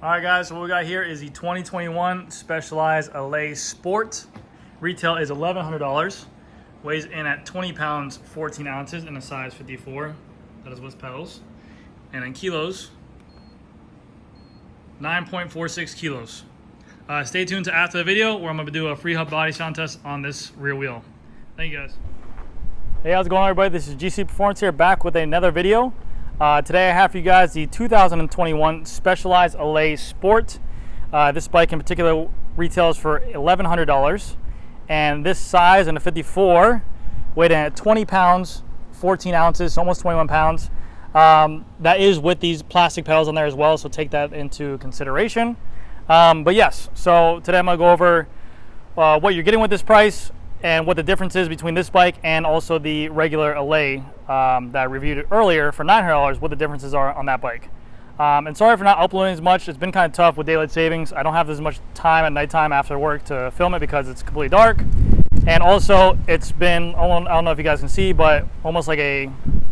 All right, guys, so what we got here is the 2021 Specialized Allez Sport. Retail is $1,100. Weighs in at 20 pounds, 14 ounces in a size 54. That is with pedals. And in kilos, 9.46 kilos. Stay tuned to after the video where I'm going to do a free hub body sound test on this rear wheel. Thank you, guys. Hey, how's it going, everybody? This is GC Performance here, back with another video. Today I have for you guys the 2021 Specialized Allez Sport. This bike in particular retails for $1,100, and this size in a 54 weighed in at 20 pounds, 14 ounces, almost 21 pounds. That is with these plastic pedals on there as well, so take that into consideration. But yes, so today I'm going to go over what you're getting with this price and what the difference is between this bike and also the regular Allez that I reviewed earlier for $900, what the differences are on that bike. And sorry for not uploading as much. It's been kind of tough with daylight savings. I don't have as much time at nighttime after work to film it because it's completely dark. And also it's been, I don't know if you guys can see, but almost like a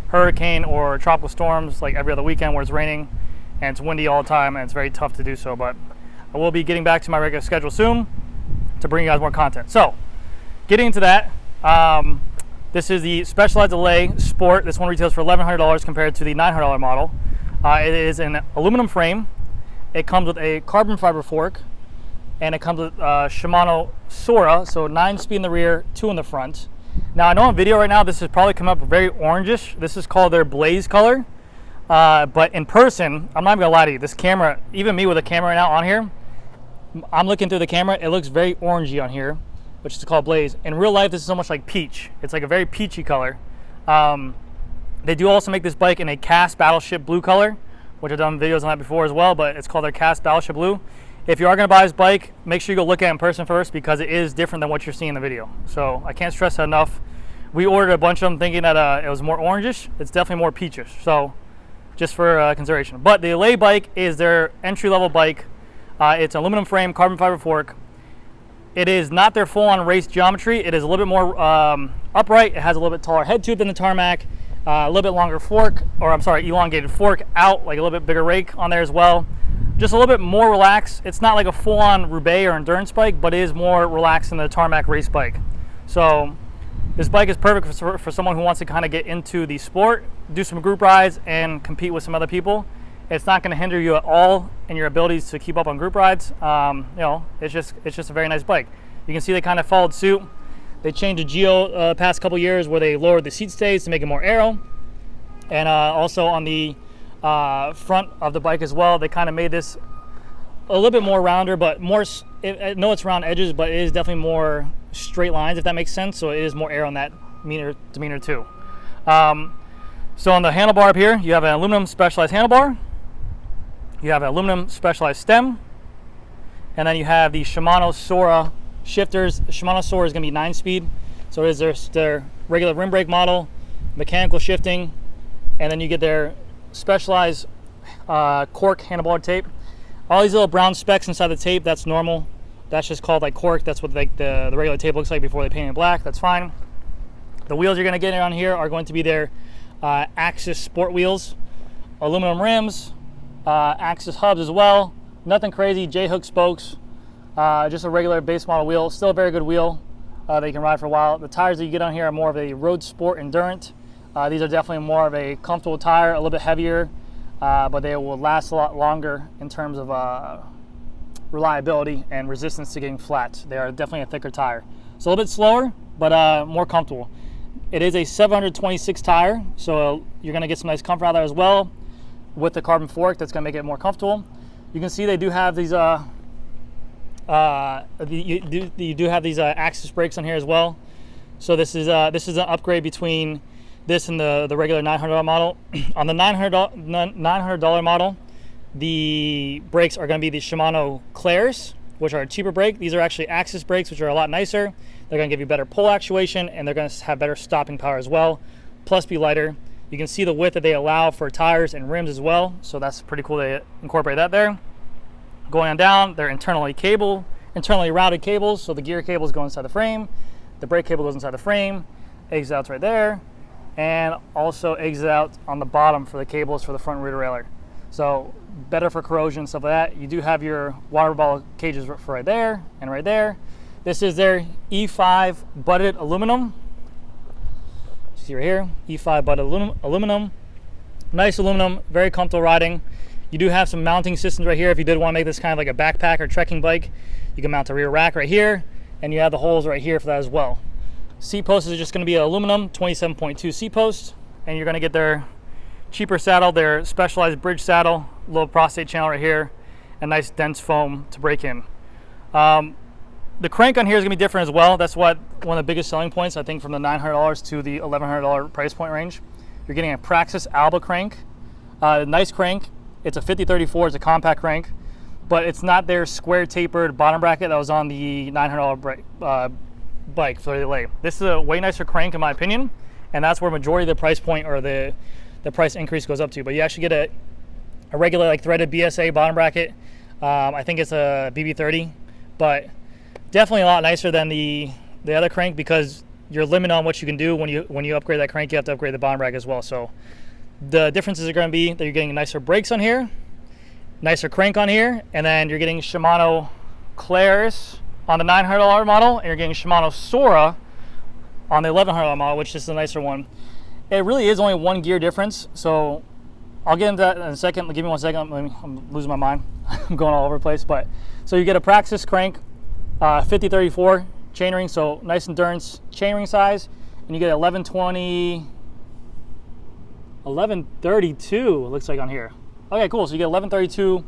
hurricane or tropical storms like every other weekend where it's raining and it's windy all the time, and it's very tough to do so. But I will be getting back to my regular schedule soon to bring you guys more content. So getting into that, this is the Specialized Allez Sport. This one retails for $1,100 compared to the $900 model. It is an aluminum frame. It comes with a carbon fiber fork, and it comes with Shimano Sora, so 9-speed in the rear, 2 in the front. Now I know on video right now this has probably come up very orangish. This is called their blaze color, but in person, I'm not even gonna lie to you, this camera, even me with a camera right now on here, I'm looking through the camera, it looks very orangey on here, which is called blaze. In real life, this is almost like peach. It's like a very peachy color. They do also make this bike in a cast battleship blue color, which I've done videos on that before as well, but it's called their cast battleship blue. If you are gonna buy this bike, make sure you go look at it in person first, because it is different than what you're seeing in the video. So I can't stress that enough. We ordered a bunch of them thinking that it was more orangish. It's definitely more peachish, so just for consideration. But the Allez bike is their entry-level bike. It's an aluminum frame, carbon fiber fork. It is not their full-on race geometry. It is a little bit more upright. It has a little bit taller head tube than the Tarmac, a little bit longer fork, or I'm sorry, elongated fork out, like a little bit bigger rake on there as well. Just a little bit more relaxed. It's not like a full-on Roubaix or endurance bike, but it is more relaxed than the Tarmac race bike. So this bike is perfect for someone who wants to kind of get into the sport, do some group rides, and compete with some other people. It's not going to hinder you at all in your abilities to keep up on group rides. You know, it's just a very nice bike. You can see they kind of followed suit. They changed the geo past couple years where they lowered the seat stays to make it more aero, and also on the front of the bike as well, they kind of made this a little bit more rounder, but more. I know it's round edges, but it is definitely more straight lines, if that makes sense. So it is more aero on that demeanor too. So on the handlebar up here, you have an aluminum specialized handlebar. You have an aluminum specialized stem, and then you have the Shimano Sora shifters. The Shimano Sora is going to be 9-speed, so it is their regular rim brake model, mechanical shifting, and then you get their specialized cork handlebar tape. All these little brown specks inside the tape, that's normal. That's just called like cork. That's what like the regular tape looks like before they paint it black. That's fine. The wheels you're going to get on here are going to be their Axis Sport wheels, aluminum rims, Axis hubs as well. Nothing crazy, J-hook spokes, just a regular base model wheel. Still a very good wheel that you can ride for a while. The tires that you get on here are more of a road sport endurance. These are definitely more of a comfortable tire, a little bit heavier, but they will last a lot longer in terms of reliability and resistance to getting flat. They are definitely a thicker tire. It's a little bit slower, but more comfortable. It is a 726 tire, so you're going to get some nice comfort out of there as well. With the carbon fork, that's going to make it more comfortable. You can see they do have these you do have these Axis brakes on here as well. So this is an upgrade between this and the regular $900 model. On the $900 model, the brakes are going to be the Shimano Clairs, which are a cheaper brake. These are actually Axis brakes, which are a lot nicer. They're going to give you better pull actuation, and they're going to have better stopping power as well, plus be lighter. You can see the width that they allow for tires and rims as well, so that's pretty cool they incorporate that there. Going on down, they're internally routed cables, so the gear cables go inside the frame, the brake cable goes inside the frame, exit out's right there, and also exit out on the bottom for the cables for the front and rear derailleur. So better for corrosion, stuff like that. You do have your water bottle cages for right there and right there. This is their E5 butted aluminum. See right here, E5 butted aluminum. Nice aluminum, very comfortable riding. You do have some mounting systems right here. If you did want to make this kind of like a backpack or trekking bike, you can mount a rear rack right here, and you have the holes right here for that as well. Seat posts is just going to be an aluminum 27.2 seat post, and you're going to get their cheaper saddle, their specialized bridge saddle, little prostate channel right here, and nice dense foam to break in. The crank on here is going to be different as well. That's what one of the biggest selling points, I think, from the $900 to the $1,100 price point range. You're getting a Praxis Alba crank, nice crank. It's a 5034, it's a compact crank, but it's not their square tapered bottom bracket that was on the $900 bike for the Allez. This is a way nicer crank in my opinion, and that's where majority of the price point or the price increase goes up to. But you actually get a regular like threaded BSA bottom bracket. I think it's a BB30, but definitely a lot nicer than the other crank, because you're limited on what you can do when you upgrade that crank. You have to upgrade the bottom bracket as well. So the differences are going to be that you're getting nicer brakes on here, nicer crank on here, and then you're getting Shimano Claris on the $900 model, and you're getting Shimano Sora on the $1,100 model, which is the nicer one. It really is only one gear difference, so I'll get into that in a second. Give me 1 second. I'm losing my mind. I'm going all over the place. But so you get a Praxis crank, 5034 chainring, so nice endurance chainring size, and you get 1132 it looks like on here. Okay, cool. So you get 1132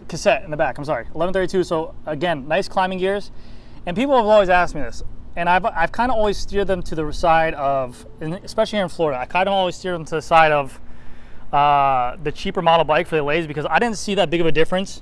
cassette in the back. I'm sorry, 1132. So again, nice climbing gears. And people have always asked me this, and I've kind of always steered them to the side of, and especially here in Florida, I kind of always steered them to the side of the cheaper model bike for the Allez, because I didn't see that big of a difference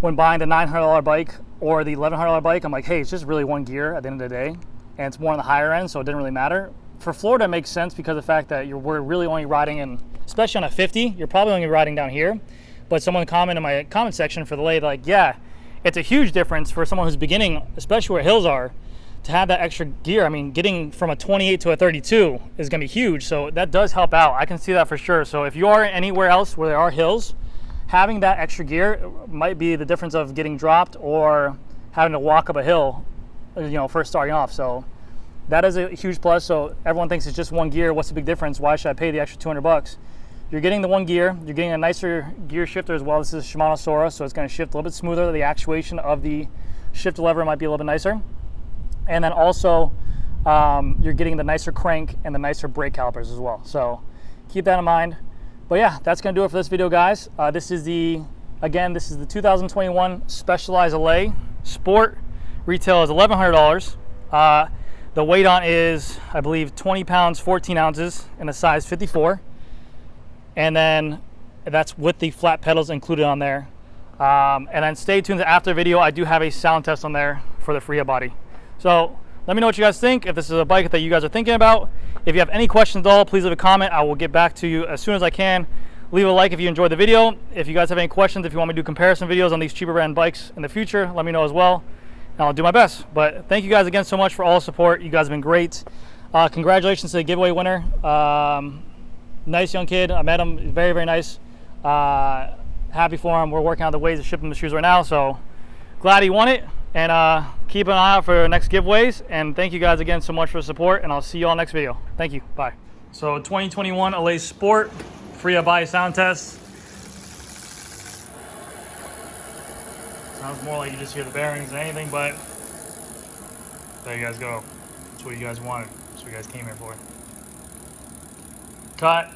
when buying the $900 bike or the $1,100 bike. I'm like, hey, it's just really one gear at the end of the day, and it's more on the higher end, so it didn't really matter. For Florida, it makes sense because of the fact that we're really only riding in, especially on a 50, you're probably only riding down here. But someone commented in my comment section for the Allez, like, yeah, it's a huge difference for someone who's beginning, especially where hills are, to have that extra gear. I mean, getting from a 28 to a 32 is going to be huge, so that does help out. I can see that for sure. So if you are anywhere else where there are hills, having that extra gear might be the difference of getting dropped or having to walk up a hill, you know, first starting off. So that is a huge plus. So everyone thinks it's just one gear. What's the big difference? Why should I pay the extra 200 bucks? You're getting the one gear. You're getting a nicer gear shifter as well. This is Shimano Sora, so it's going to shift a little bit smoother. The actuation of the shifter lever might be a little bit nicer. And then also you're getting the nicer crank and the nicer brake calipers as well. So keep that in mind. But yeah, that's going to do it for this video, guys. This is the 2021 Specialized Allez Sport. Retail is $1,100. The weight on is, I believe, 20 pounds, 14 ounces in a size 54. And then that's with the flat pedals included on there. And then stay tuned to after the video. I do have a sound test on there for the Freehub body. So let me know what you guys think, if this is a bike that you guys are thinking about. If you have any questions at all, please leave a comment. I will get back to you as soon as I can. Leave a like if you enjoyed the video. If you guys have any questions, if you want me to do comparison videos on these cheaper brand bikes in the future, let me know as well, and I'll do my best. But thank you guys again so much for all the support. You guys have been great. Congratulations to the giveaway winner. Nice young kid. I met him. Very, very nice. Happy for him. We're working on the ways to ship him the shoes right now, so glad he won it. And keep an eye out for next giveaways. And thank you guys again so much for the support, and I'll see you all next video. Thank you. Bye. So 2021 Allez Sport Freehub body sound test. Sounds more like you just hear the bearings than anything, but there you guys go. That's what you guys wanted. That's what you guys came here for. Cut.